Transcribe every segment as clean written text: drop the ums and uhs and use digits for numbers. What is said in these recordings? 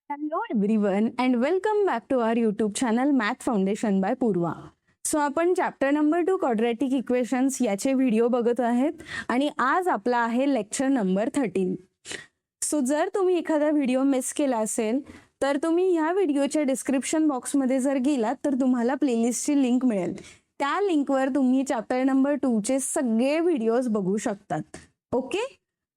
Hello everyone and welcome back to our YouTube channel Math Foundation by Purva. So आपण chapter number 2 quadratic equations याचे video बघत आहेत आणि आज आपला आहे लेक्चर नंबर 13. सो जर तुम्ही एखादा व्हिडिओ मिस केला असेल तर तुम्ही ह्या व्हिडिओच्या डिस्क्रिप्शन बॉक्समध्ये जर गेलात तर तुम्हाला प्लेलिस्टची लिंक मिळेल. त्या लिंकवर तुम्ही चॅप्टर नंबर 2 चे सगळे व्हिडिओज बघू शकतात. ओके,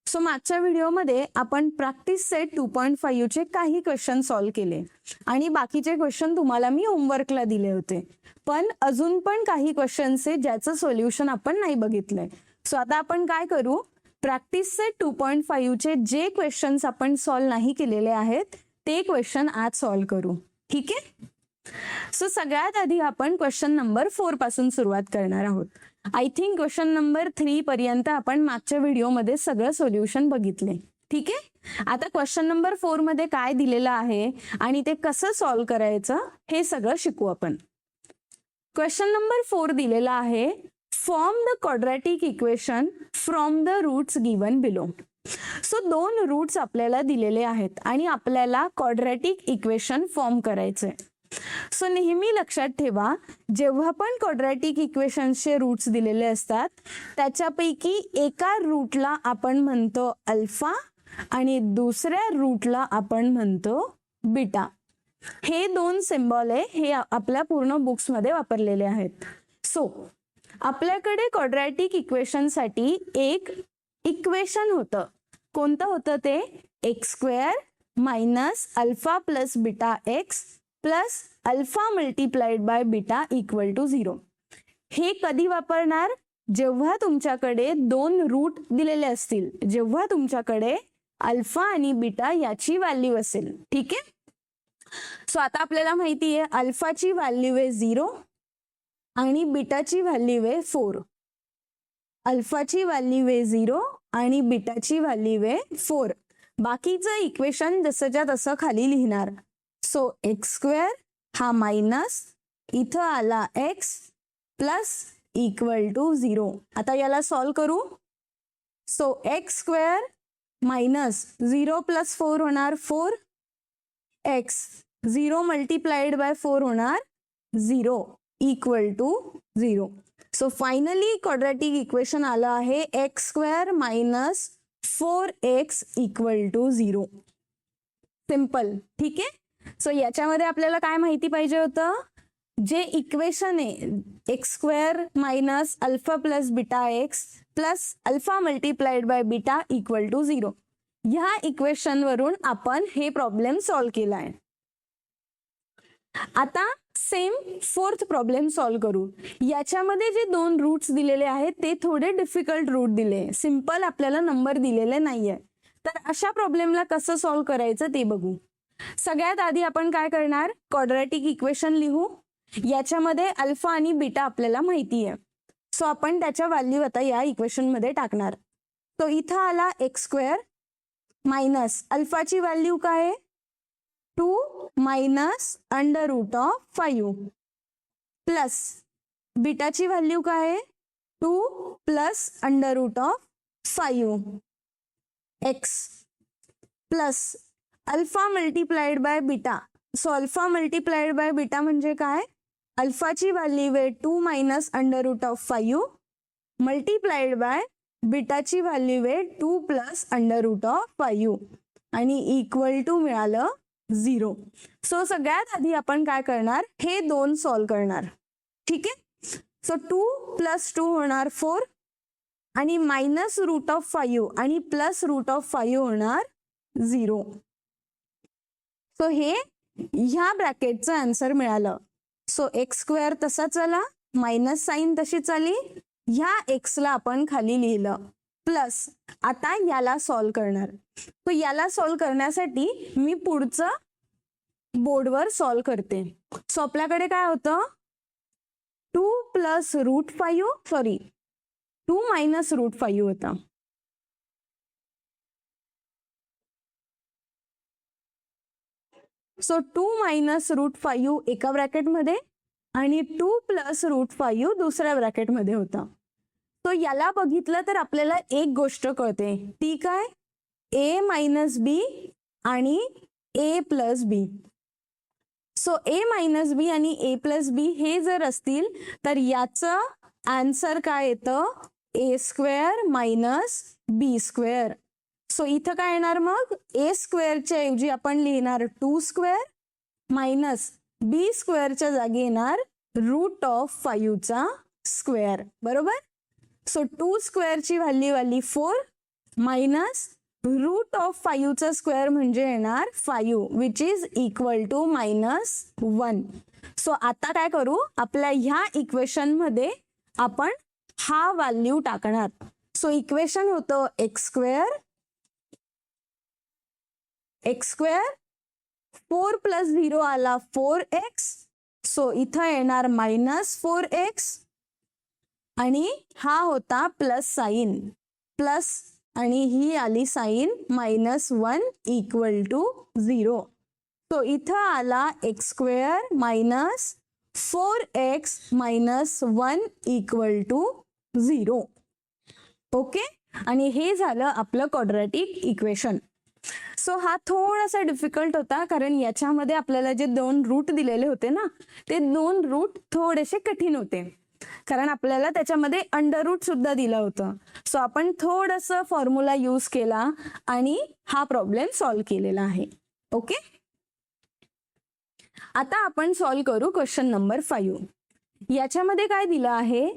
सो मागच्या व्हिडिओमध्ये आपण प्रॅक्टिस सेट 2.5 चे काही क्वेश्चन सॉल्व्ह केले आणि बाकीचे क्वेश्चन तुम्हाला मी होमवर्कला दिले होते. पण अजून पण काही क्वेश्चन्स आहेत ज्याचं सोल्युशन आपण नाही बघितलंय. सो आता आपण काय करू, प्रॅक्टिस सेट 2.5 चे जे क्वेश्चन्स आपण सॉल्व्ह नाही केलेले आहेत ते क्वेश्चन आज सॉल्व्ह करू. ठीक आहे. सो सगळ्यात आधी आपण क्वेश्चन नंबर 4 पासून सुरुवात करणार आहोत. आय थिंक क्वेश्चन नंबर 3 पर्यंत आपण मागच्या व्हिडिओमध्ये सगळं सोल्युशन बघितले. ठीक आहे. आता क्वेश्चन नंबर 4 मध्ये काय दिलेलं आहे आणि ते कसं सॉल्व्ह करायचं हे सगळं शिकू आपण. क्वेश्चन नंबर 4 दिलेला आहे, form the quadratic equation from the roots given below. So 2 roots आपल्याला दिलेले आहेत आणि आपल्याला क्वाड्रॅटिक इक्वेशन फॉर्म करायचंय. सो नेहमी लक्षात ठेवा, जेव्हा पण क्वाड्रॅटिक इक्वेशनचे रूट्स दिलेले असतात त्याच्यापैकी एका रूटला आपण म्हणतो अल्फा आणि दुसऱ्या रूटला आपण म्हणतो बीटा. हे 2 सिम्बॉल आहे, हे आपल्या पूर्ण बुक्स मध्ये वापरलेले आहेत. सो आपल्याकडे क्वाड्रॅटिक इक्वेशन साठी एक इक्वेशन होतं. कोणतं होतं ते? X square minus alpha plus beta x plus alpha multiplied by beta equal to 0. हे कधी वापरणार? जेव्हा तुमच्याकडे 2 रूट दिलेले असतील, जेव्हा तुमच्याकडे अल्फा आणि बीटा याची व्हॅल्यू असेल. ठीक आहे. सो आता आपल्याला माहिती आहे अल्फाची व्हॅल्यू आहे 0 आणि बीटाची व्हॅल्यू आहे 4. अल्फाची व्हॅल्यू आहे 0 आणि बीटाची व्हॅल्यू आहे 4. बाकीचं इक्वेशन जसंच्या तसं खाली लिहिणार. सो एक्स स्क्वेअर हा मायनस इथं आला एक्स प्लस इक्वल टू 0. आता याला सॉल्व करू. So X square minus 0 plus 4 होणार 4 एक्स, 0 मल्टीप्लाइड बाय 4 होणार 0 equal to 0. So finally quadratic equation आलं आहे x square minus 4x equal to 0. Simple. ठीक आहे. सो याच्यामध्ये आपल्याला काय माहिती पाहिजे होतं? जे इक्वेशन आहे x square minus alpha plus beta x plus alpha multiplied by beta equal to 0, ह्या इक्वेशन वरून आपण हे प्रॉब्लेम सॉल्व्ह केलाय. आता सेम 4th प्रॉब्लेम सॉल्व्ह करू. याच्यामध्ये जे 2 रूट्स दिलेले आहेत ते थोडे डिफिकल्ट रूट दिले, सिंपल आपल्याला नंबर दिलेले नाहीये. तर अशा प्रॉब्लेमला कसं सॉल्व्ह करायचं ते बघू. सगळ्यात आधी आपण काय करणार, क्वाड्रॅटिक इक्वेशन लिहू. याच्यामध्ये अल्फा आणि बीटा आपल्याला माहिती आहे. सो आपण त्याच्या व्हॅल्यू आता या इक्वेशन मध्ये टाकणार. तो इथं आला एक्स स्क्वेअर मायनस अल्फाची व्हॅल्यू काय आहे 2 minus under root of 5 plus बीटाची व्हॅल्यू काय आहे 2 plus under root of 5 X plus alpha multiplied by beta. So alpha multiplied by beta म्हणजे काय? अल्फाची व्हॅल्यू आहे 2 minus under root of 5 multiplied by बीटाची व्हॅल्यू आहे 2 प्लस अंडर रूट ऑफ 5 आणि इक्वल टू मिळालं 0. सो सगळ्यात आधी आपण काय करणार, हे 2 सॉल्व्ह करणार. ठीक आहे. सो 2 प्लस 2 होणार 4 आणि मायनस रूट ऑफ 5 आणि प्लस रूट ऑफ 5 होणार 0. सो हे ह्या ब्रॅकेटचं आन्सर मिळालं. सो एक्स स्क्वेअर तसाच आला, मायनस साइन तशीच आली, ह्या एक्सला आपण खाली लिहिलं प्लस. आता याला सॉल्व्ह करणार. सो याला सॉल्व्ह करण्यासाठी मी पुढचं बोर्डवर सॉल्व्ह करते. सो आपल्याकडे काय होतं 2 प्लस रूट 5 2 मायनस रूट 5 होता. सो 2 मायनस रूट 5 एका ब्रॅकेटमध्ये आणि 2 प्लस रूट 5 दुसऱ्या ब्रॅकेटमध्ये होता. तो याला बघितलं तर आपल्याला एक गोष्ट कळते, ती काय? ए मायनस बी आणि ए प्लस बी. सो ए मायनस बी आणि ए प्लस बी हे जर असतील तर याचं आन्सर काय येतं, ए स्क्वेअर मायनस बी स्क्वेअर. सो इथं काय येणार मग, ए स्क्वेअरच्या ऐवजी आपण लिहिणार 2 स्क्वेअर मायनस बी स्क्वेअरच्या जागी येणार √5चा स्क्वेअर. बरोबर. सो 2 स्क्वेअरची व्हॅल्यू आली 4 मायनस √5चा स्क्वेअर म्हणजे येणार 5 which is equal to -1. So आता काय करू, आपल्या ह्या इक्वेशन मध्ये आपण हा व्हॅल्यू टाकणार. सो इक्वेशन होतं एक्स स्क्वेअर 4 प्लस 0 आला 4x. सो इथं येणार -4x आणि हा होता प्लस साइन प्लस आणि ही आली साइन -1 इक्वल टू 0. सो इथं आला x square minus 4x minus 1 equal to 0. Okay. आणि हे झालं आपलं क्वाड्रॅटिक इक्वेशन. सो हा थोडासा डिफिकल्ट होता कारण याच्यामध्ये आपल्याला जे 2 रूट दिलेले होते ना, ते 2 रूट थोडेसे कठीण होते कारण आपल्याला त्याच्यामध्ये अंडर रूट सुद्धा दिलं होतं. सो आपण थोडंसं फॉर्म्युला यूज केला आणि हा प्रॉब्लेम सॉल्व्ह केलेला आहे. ओके. आता आपण सॉल्व्ह करू क्वेश्चन नंबर 5. याच्यामध्ये काय दिलं आहे,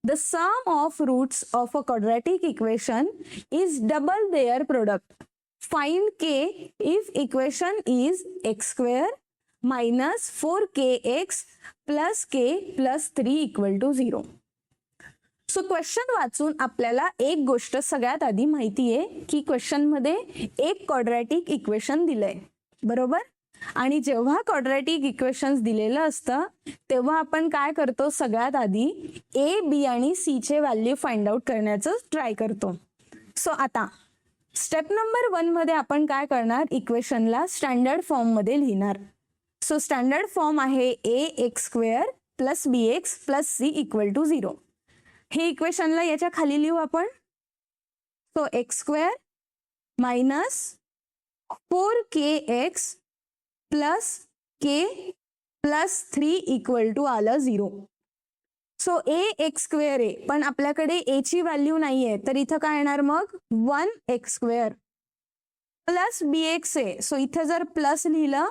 the sum of roots of a quadratic equation is double their product. Find k if equation is x square minus 4kx plus k plus 3 equal to 0. So question वाचून आपल्याला एक गोष्ट सगळ्यात आधी माहिती आहे की क्वेश्चन मध्ये एक क्वाड्रॅटिक इक्वेशन दिलंय. बरोबर. आणि जेव्हा क्वाड्रॅटिक इक्वेशन्स दिलेलं असतं तेव्हा आपण काय करतो, सगळ्यात आधी ए बी आणि सी चे व्हॅल्यू फाइंड आउट करण्याचं ट्राय करतो. सो आता स्टेप नंबर 1 मध्ये आपण काय करणार, इक्वेशनला स्टँडर्ड फॉर्म मध्ये लिहिणार. सो स्टँडर्ड फॉर्म आहे A X square plus B X plus C equal to 0. हे इक्वेशनला याच्या खाली लिहू आपण. So X square minus 4kx plus K plus 3 equal to आलं 0. सो ए एक्स स्क्वेअर आहे पण आपल्याकडे ए ची व्हॅल्यू नाहीये तर इथं काय येणार मग 1x square plus B x आहे. सो इथं जर प्लस लिहिलं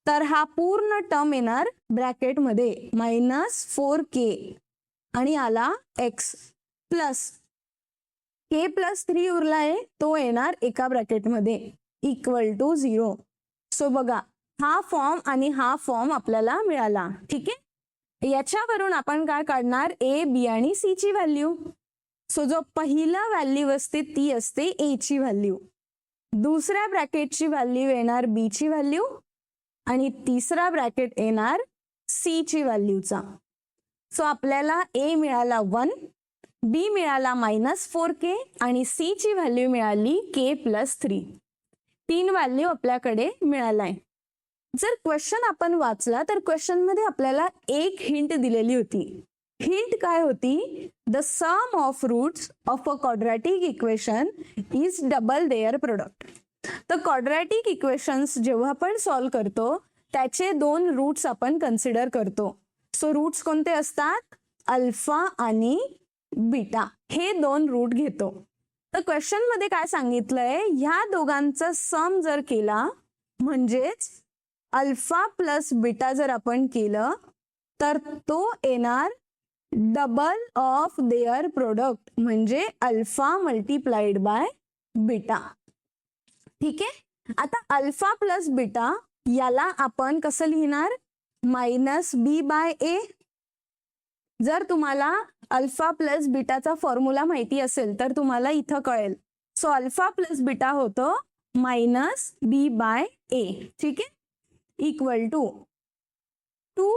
तर हा पूर्ण टर्म येणार ब्रॅकेटमध्ये -4k आणि आला x प्लस k प्लस 3 उरला आहे तो येणार एका ब्रॅकेटमध्ये इक्वल टू 0. सो बघा हा फॉर्म आणि हा फॉर्म आपल्याला मिळाला. ठीक आहे. याच्यावरून आपण काय काढणार, ए बी आणि सी ची व्हॅल्यू. सो जो पहिला व्हॅल्यू असते ती असते ए ची व्हॅल्यू, दुसऱ्या ब्रॅकेटची व्हॅल्यू येणार बी ची व्हॅल्यू आणि तिसरा ब्रॅकेट येणार सी ची व्हॅल्यूचा. सो आपल्याला ए मिळाला 1, बी मिळाला -4k आणि सी ची व्हॅल्यू मिळाली k प्लस 3. 3 व्हॅल्यू आपल्याकडे मिळालाय. जर क्वेश्चन आपण वाचला तर क्वेश्चन मध्ये आपल्याला एक हिंट दिलेली होती. हिंट काय होती, the sum of roots of a quadratic equation is double their product. तर क्वाड्रॅटिक इक्वेशन्स जेव्हा आपण सॉल्व्ह करतो त्याचे 2 रूट्स आपण कन्सिडर करतो. सो रूट्स कोणते असतात, अल्फा आणि बीटा हे 2 रूट घेतो. तर क्वेश्चन मध्ये काय सांगितलंय, ह्या दोघांचा सम जर केला म्हणजेच अल्फा प्लस बीटा जर आपण केलं तर तो येणार डबल ऑफ देअर प्रोडक्ट म्हणजे अल्फा मल्टीप्लाइड बाय बीटा. ठीक आहे. आता अल्फा प्लस बीटा याला आपण कसं लिहिणार, -b/a. जर तुम्हाला अल्फा प्लस बीटाचा फॉर्म्युला माहिती असेल तर तुम्हाला इथं कळेल. सो अल्फा प्लस बीटा होतं -b/a. ठीक आहे. Equal to 2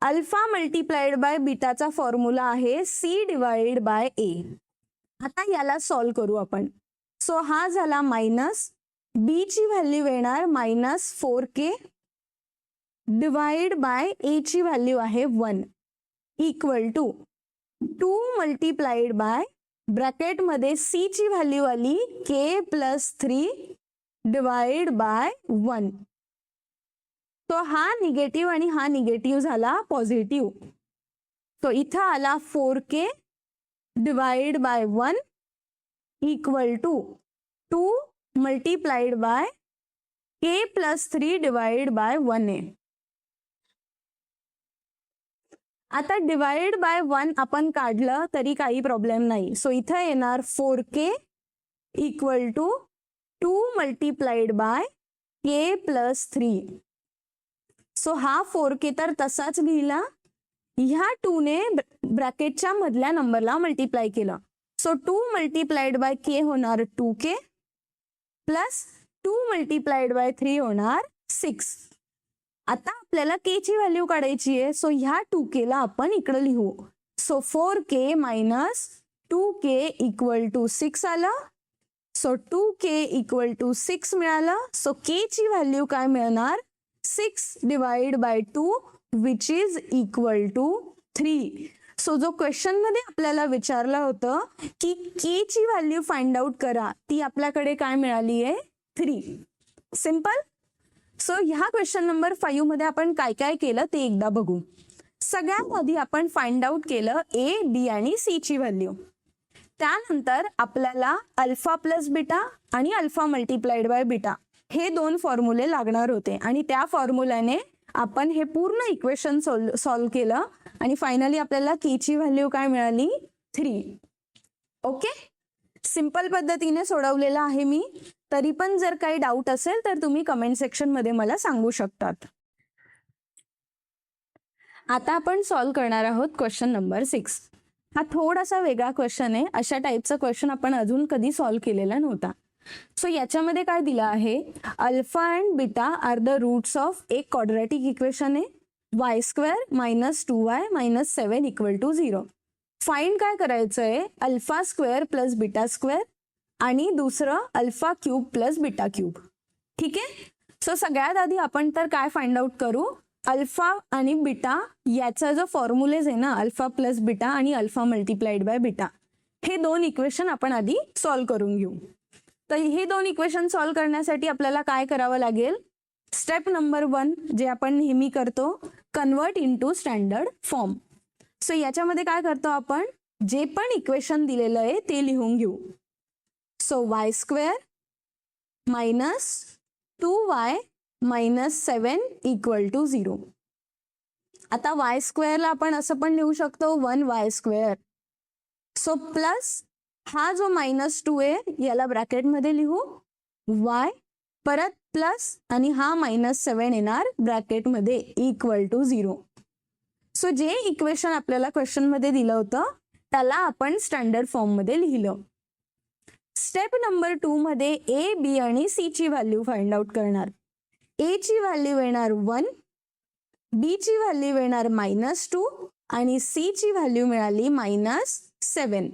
alpha multiplied by बीटाचा फॉर्म्युला आहे c डिवाइड बाय a. आता याला सॉल्व्ह करू आपण. सो हा झाला मायनस b ची व्हॅल्यू येणार -4k डिवाइड बाय a ची व्हॅल्यू आहे 1 equal to 2 multiplied by bracket मध्ये c ची व्हॅल्यू आली k प्लस 3 डिवाइड बाय 1. तो हा निगेटिव्ह आणि हा निगेटिव्ह झाला पॉझिटिव्ह. तो इथं आला 4k divide by 1 equal to 2 multiplied by k plus 3 divide by 1 आहे. आता डिवाइड बाय 1 आपण काढलं तरी काही प्रॉब्लेम नाही. सो इथं येणार 4k equal to 2 multiplied by k plus 3. So हा 4k तर तसाच लिहिला, ह्या 2 ने ब्रॅकेटच्या मधल्या नंबरला मल्टिप्लाय केलं. सो 2 मल्टीप्लाइड बाय k होणार 2k प्लस 2 मल्टीप्लाइड बाय 3 होणार 6. आता आपल्याला k ची व्हॅल्यू काढायची आहे. सो ह्या 2k ला आपण इकडे लिहू. So 4k minus 2k equal to 6 आलं. सो 2k इक्वल टू 6 मिळालं. सो k ची व्हॅल्यू काय मिळणार, 6 divide by 2 which is equal to 3. So जो क्वेश्चन मध्ये आपल्याला विचारलं होतं की k ची व्हॅल्यू फाइंड आउट करा, ती आपल्याकडे काय मिळाली आहे, 3. सिंपल. सो ह्या क्वेश्चन नंबर 5 मध्ये आपण काय काय केलं ते एकदा बघू. सगळ्यात आधी आपण फाइंड आउट केलं a, b आणि c ची व्हॅल्यू. त्यानंतर आपल्याला अल्फा प्लस बीटा आणि अल्फा मल्टीप्लाइड बाय बीटा हे 2 फॉर्म्युले लागणार होते आणि त्या फॉर्म्युल्याने आपण हे पूर्ण इक्वेशन सॉल्व्ह केलं आणि फायनली आपल्याला k ची व्हॅल्यू काय मिळाली, 3. ओके, सिंपल पद्धतीने सोडवलेलं आहे मी. तरी पण जर काही डाऊट असेल तर तुम्ही कमेंट सेक्शन मध्ये मला सांगू शकतात. आता आपण सॉल्व्ह करणार आहोत क्वेश्चन नंबर 6. हा थोडासा वेगळा क्वेश्चन आहे. अशा टाईपचा क्वेश्चन आपण अजून कधी सॉल्व्ह केलेला नव्हता. सो याच्यामध्ये काय दिलं आहे, alpha and beta are the roots of एक क्वाड्रॅटिक इक्वेशन आहे, y square minus 2y minus 7 equal to 0. Find काय करायचं आहे, alpha square plus beta square आणि दुसरं alpha cube plus beta cube. ठीक आहे. सो सगळ्यात आधी आपण तर काय फाइंड आउट करू, अल्फा आणि बीटा याचा जो फॉर्म्युलेज आहे ना, अल्फा प्लस बीटा आणि अल्फा मल्टीप्लाइड बाय बीटा, हे 2 इक्वेशन आपण आधी सॉल्व्ह करून घेऊ. तर हे 2 इक्वेशन सॉल्व्ह करण्यासाठी आपल्याला काय करावं लागेल, स्टेप नंबर 1 जे आपण नेहमी करतो, convert into standard form. So याच्यामध्ये काय करतो आपण, जे पण इक्वेशन दिलेलं आहे ते लिहून घेऊ. So y square minus 2y minus 7 equal to 0. आता वाय स्क्वेअरला आपण असं पण लिहू शकतो 1y स्क्वेअर. सो प्लस हा जो -2 आहे याला ब्रॅकेटमध्ये लिहू y, परत प्लस आणि हा -7 येणार ब्रॅकेटमध्ये इक्वल टू 0. सो जे इक्वेशन आपल्याला क्वेश्चन मध्ये दिलं होतं त्याला आपण स्टँडर्ड फॉर्म मध्ये लिहिलं. स्टेप नंबर 2 मध्ये a, b आणि c ची व्हॅल्यू फाइंड आउट करणार. a ची व्हॅल्यू येणार 1, b ची व्हॅल्यू येणार -2 आणि c ची व्हॅल्यू मिळाली -7.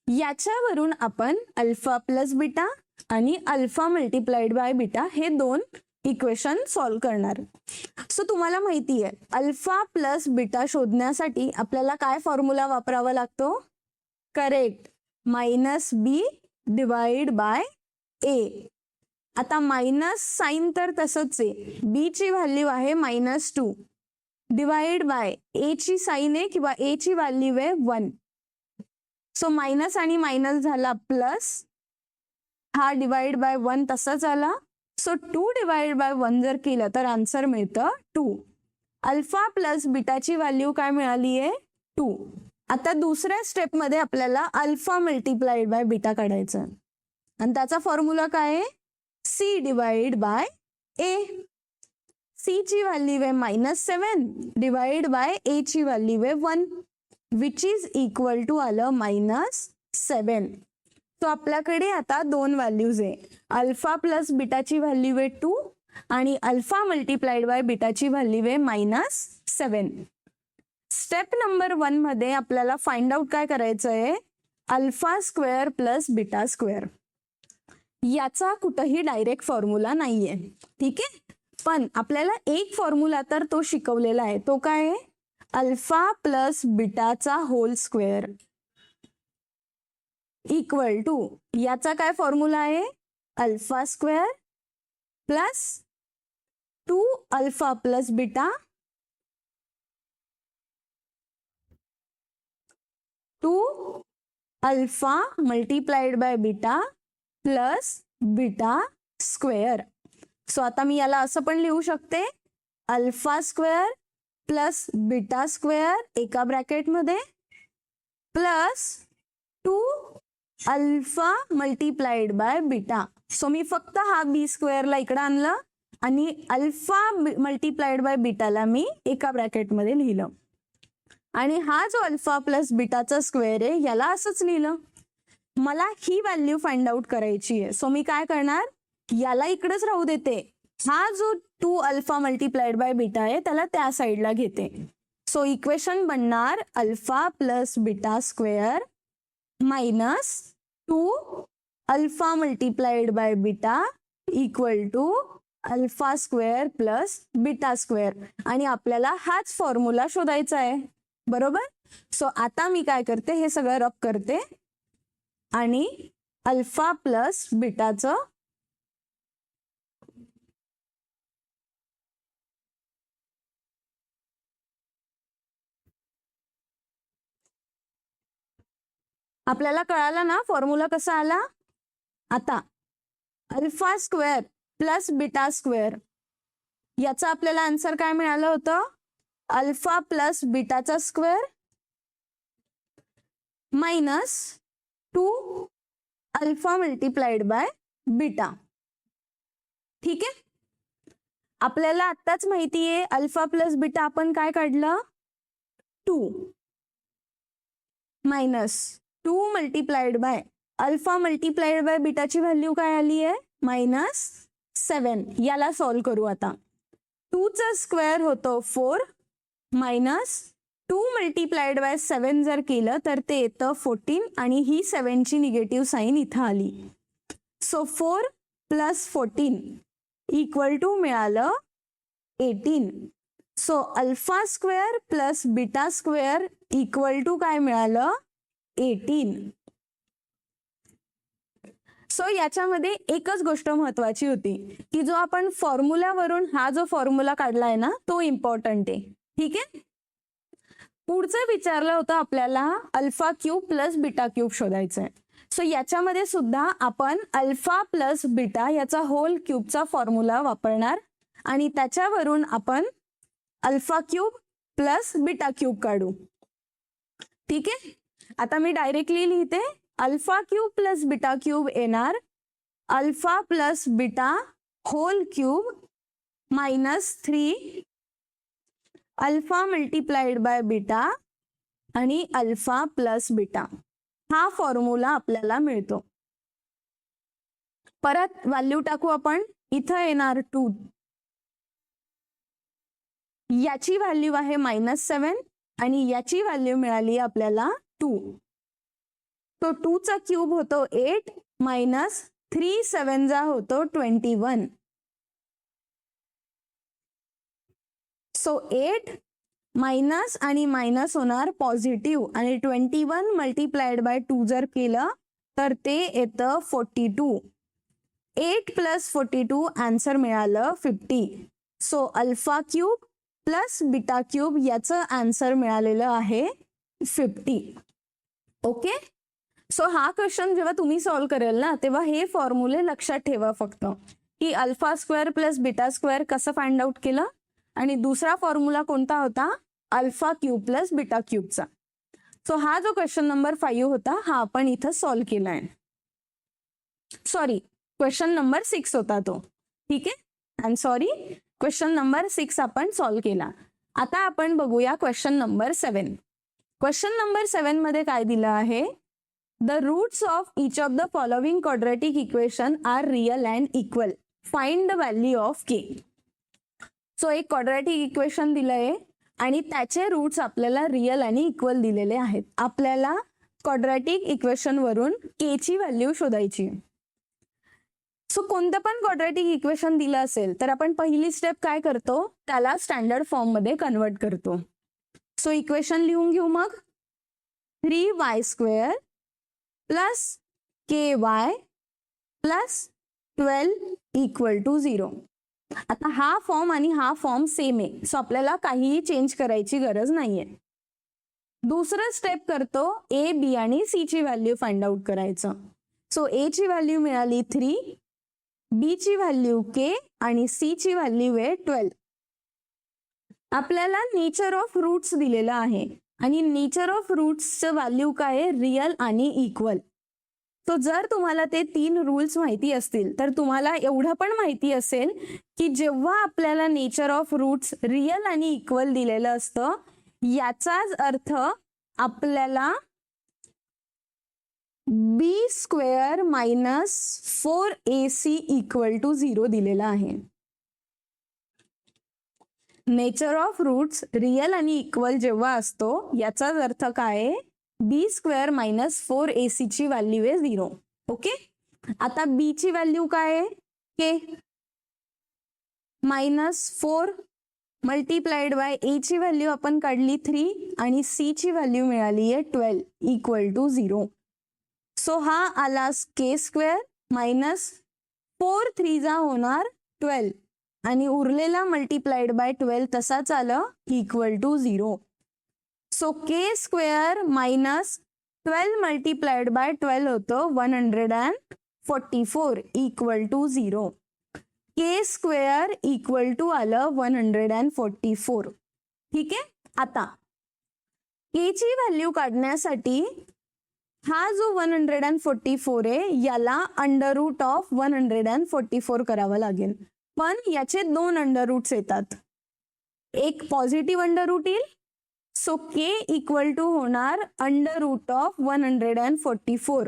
याच्यावरून आपण अल्फा प्लस बीटा आणि अल्फा मल्टीप्लाइड बाय बीटा हे 2 इक्वेशन सॉल्व्ह करणार. सो तुम्हाला माहिती आहे अल्फा प्लस बीटा शोधण्यासाठी आपल्याला काय फॉर्म्युला वापरावा लागतो, correct, -b divide by a. आता मायनस साइन तर तसंच आहे, b ची व्हॅल्यू आहे -2 डिवाइड बाय a ची साइन आहे किंवा a ची व्हॅल्यू आहे 1. सो मायनस आणि मायनस झाला प्लस, हा डिवाइड बाय 1 तसाच आला. सो 2 डिवाइड बाय 1 जर केलं तर आन्सर मिळतं 2. अल्फा प्लस बीटाची व्हॅल्यू काय मिळाली आहे, 2. आता दुसऱ्या स्टेप मध्ये आपल्याला अल्फा मल्टीप्लाइड बाय बीटा काढायचं आणि त्याचा फॉर्म्युला काय आहे, c divide by a. c ची व्हॅल्यू आहे -7 डिवाइड बाय a ची व्हॅल्यू आहे 1 विच इज इक्वल टू आलं -7. तो आपल्याकडे आता 2 व्हॅल्यूज आहे, अल्फा प्लस बीटाची व्हॅल्यू आहे 2 आणि अल्फा मल्टीप्लाइड बाय बीटाची व्हॅल्यू आहे -7. स्टेप नंबर 1 मध्ये आपल्याला फाइंड आउट काय करायचं आहे, alpha square plus beta square. याचा कुठंही डायरेक्ट फॉर्म्युला नाहीये, ठीक आहे. पण आपल्याला एक फॉर्म्युला तर तो शिकवलेला आहे, तो काय आहे, अल्फा प्लस बीटाचा होल स्क्वेअर इक्वल टू याचा काय फॉर्म्युला आहे, alpha square plus 2 alpha plus beta 2 alpha multiplied by beta plus beta square. So आता मी याला असं पण लिहू शकते, alpha square plus beta square एका ब्रॅकेटमध्ये plus 2 alpha multiplied by beta. So मी फक्त हा बी स्क्वेअरला इकडे आणलं आणि अल्फा मल्टीप्लाइड बाय बीटाला मी एका ब्रॅकेटमध्ये लिहिलं आणि हा जो अल्फा प्लस बीटाचा स्क्वेअर आहे याला असंच लिहिलं. मला ही व्हॅल्यू फाइंड आउट करायची आहे. सो मी काय करणार, याला इकडेच राहू देते. हा जो 2 अल्फा मल्टीप्लाइड बाय बीटा आहे त्याला त्या साईडला घेते. सो इक्वेशन बनणार alpha plus beta square minus 2 alpha multiplied by beta equal to alpha square plus beta square. आणि आपल्याला हाच फॉर्म्युला शोधायचा आहे, बरोबर. सो आता मी काय करते, हे सगळं रब करते आणि अल्फा प्लस बीटाचं आपल्याला कळालं ना फॉर्म्युला कसा आला. आता alpha square plus beta square याचा आपल्याला आन्सर काय मिळालं होतं, अल्फा प्लस बीटाचा square minus 2 alpha multiplied by beta. ठीक आहे. आपल्याला आत्ताच माहिती आहे अल्फा प्लस बीटा आपण काय काढलं, 2 minus 2 multiplied by alpha multiplied by बीटाची व्हॅल्यू काय आली आहे, -7. याला सॉल्व करू आता. 2 चा स्क्वेअर होतो 4 मायनस 2 मल्टीप्लाइड बाय 7 जर केलं तर ते येतं 14 आणि ही 7 ची निगेटिव्ह साईन इथं आली. सो 4 प्लस 14 इक्वल टू मिळालं 18. So alpha square plus beta square equal to काय मिळालं, 18. सो याच्यामध्ये एकच गोष्ट महत्वाची होती की जो आपण फॉर्म्युलावरून हा जो फॉर्म्युला काढलाय ना तो इम्पॉर्टंट आहे. ठीक आहे. पुढचं विचारलं होतं आपल्याला alpha cube plus beta cube शोधायचंय. सो याच्यामध्ये सुद्धा आपण अल्फा प्लस बीटा याचा होल क्यूबचा फॉर्म्युला वापरणार आणि त्याच्यावरून आपण alpha cube plus beta cube काढू. ठीक आहे. आता मी डायरेक्टली लिहिते, alpha cube plus beta cube येणार alpha plus beta whole cube -3 alpha multiplied by beta आणि अल्फा प्लस बीटा. हा फॉर्म्युला आपल्याला मिळतो. परत व्हॅल्यू टाकू आपण. इथं येणार 2, याची व्हॅल्यू आहे -7 आणि याची व्हॅल्यू मिळाली आपल्याला 2. तो 2 चा क्यूब होतो 8 मायनस 3 7 जा होतो 21. सो 8 मायनस आणि मायनस होणार पॉझिटिव्ह आणि 21 मल्टीप्लाइड बाय 2 जर केलं तर ते येतं 42. 8 प्लस 42 आन्सर मिळालं 50. So alpha cube plus beta cube याचं आन्सर मिळालेलं आहे 50. ओके. सो हा क्वेश्चन जेव्हा तुम्ही सॉल्व्ह करेल ना तेव्हा हे फॉर्म्युले लक्षात ठेवा फक्त की alpha square plus beta square कसं फाइंड आउट केलं आणि दुसरा फॉर्म्युला कोणता होता, अल्फा क्यूब प्लस बीटा क्यूबचा. सो हा जो क्वेश्चन नंबर 5 होता हा आपण इथं सॉल्व्ह केलाय. सॉरी, क्वेश्चन नंबर 6 होता तो. ठीक आहे. I am sorry, question number 6 आपण सॉल्व्ह केला. आता आपण बघूया क्वेश्चन नंबर 7. क्वेश्चन नंबर 7 मध्ये काय दिलं आहे, the roots of each of the following quadratic equation are real and equal, find the value of K. So एक क्वाड्रॅटिक इक्वेशन दिलंय आणि त्याचे रूट्स आपल्याला रियल आणि इक्वल दिलेले आहेत. आपल्याला क्वाड्रॅटिक इक्वेशन वरून के ची व्हॅल्यू शोधायची. सो कोणतं पण क्वाड्रॅटिक इक्वेशन दिलं असेल तर आपण पहिली स्टेप काय करतो, त्याला स्टँडर्ड फॉर्म मध्ये कन्वर्ट करतो. सो इक्वेशन लिहून घेऊ मग. 3y² plus ky plus 12 equal to 0. आता हा फॉर्म आणि हा फॉर्म सेम आहे, सो आपल्याला काहीही चेंज करायची गरज नाहीये. दुसरं स्टेप करतो, ए बी आणि सी ची व्हॅल्यू फाइंड आउट करायचं. सो ए ची व्हॅल्यू मिळाली 3, बी ची व्हॅल्यू के आणि सी ची व्हॅल्यू आहे 12. आपल्याला नेचर ऑफ रूट्स दिलेलं आहे आणि नेचर ऑफ रूट्सचं व्हॅल्यू काय आहे, रिअल आणि इक्वल. तो जर तुम्हाला ते 3 रूल्स माहिती असतील तर तुम्हाला एवढं पण माहिती असेल की जेव्हा आपल्याला नेचर ऑफ रूट्स रिअल आणि इक्वल दिलेलं असतं, याचाच अर्थ आपल्याला B square minus 4ac equal to 0 दिलेला आहे. नेचर ऑफ रूट्स रिअल आणि इक्वल जेव्हा असतो याचाच अर्थ काय आहे, बी स्क्वेअर मायनस 4ac ची व्हॅल्यू आहे 0. ओके, आता बी ची व्हॅल्यू काय आहे, के मायनस 4 मल्टीप्लाइड बाय ए ची व्हॅल्यू आपण काढली 3 आणि सी ची व्हॅल्यू मिळाली आहे 12 इक्वल टू 0. सो हा आला के स्क्वेअर मायनस 4 3 जा होणार 12 आणि उरलेला मल्टीप्लाइड बाय 12 तसाच आलं equal to 0. So K square minus 12 multiplied by 12 होतं 144 equal to 0. K square equal to आलं 144. ठीक आहे, आता के ची व्हॅल्यू काढण्यासाठी हा जो 144 आहे याला अंडर रूट ऑफ 144 करावं लागेल, पण याचे 2 अंडर रूट्स येतात. एक पॉझिटिव्ह अंडर रूट येईल, सो के इक्वल टू होणार अंडर रूट ऑफ 144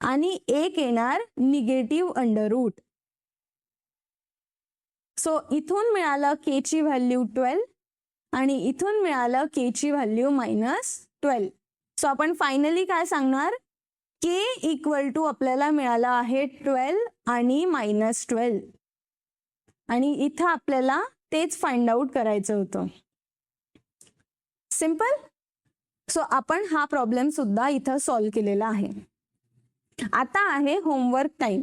आणि एक येणार निगेटिव्ह अंडर रूट. सो इथून मिळालं के ची व्हॅल्यू 12 आणि इथून मिळालं के ची व्हॅल्यू -12. सो आपण फायनली काय सांगणार, के इक्वल टू आपल्याला मिळाला आहे 12 आणि -12 आणि इथं आपल्याला तेच फाइंड आउट करायचं होतं. सिंपल. सो आपण हा प्रॉब्लेम सुद्धा इथं सॉल्व्ह केलेला आहे. आता आहे homework time.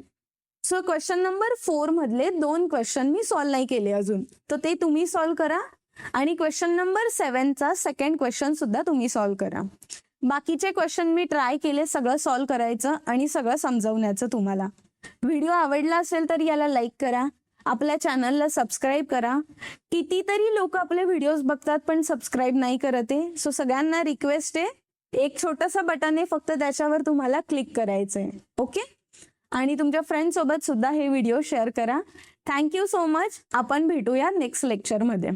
So question number 4 मधले 2 क्वेश्चन मी सॉल्व्ह नाही केले अजून, तर ते तुम्ही सॉल्व्ह करा आणि क्वेश्चन नंबर 7चा सेकंड क्वेश्चन सुद्धा तुम्ही सॉल्व्ह करा. बाकीचे क्वेश्चन मी ट्राय केले सगळं सॉल्व्ह करायचं आणि सगळं समजवण्याचं. तुम्हाला व्हिडिओ आवडला असेल तर याला लाईक करा, आपल्या चॅनलला सबस्क्राईब करा. कितीतरी लोक आपले व्हिडिओज बघतात पण सबस्क्राईब नाही करत आहे. सो सगळ्यांना रिक्वेस्ट आहे, एक छोटंसं बटन आहे फक्त, त्याच्यावर तुम्हाला क्लिक करायचंय. ओके, आणि तुमच्या फ्रेंड सोबत सुद्धा हे व्हिडिओ शेअर करा. Thank you so much. आपण भेटूया नेक्स्ट लेक्चरमध्ये.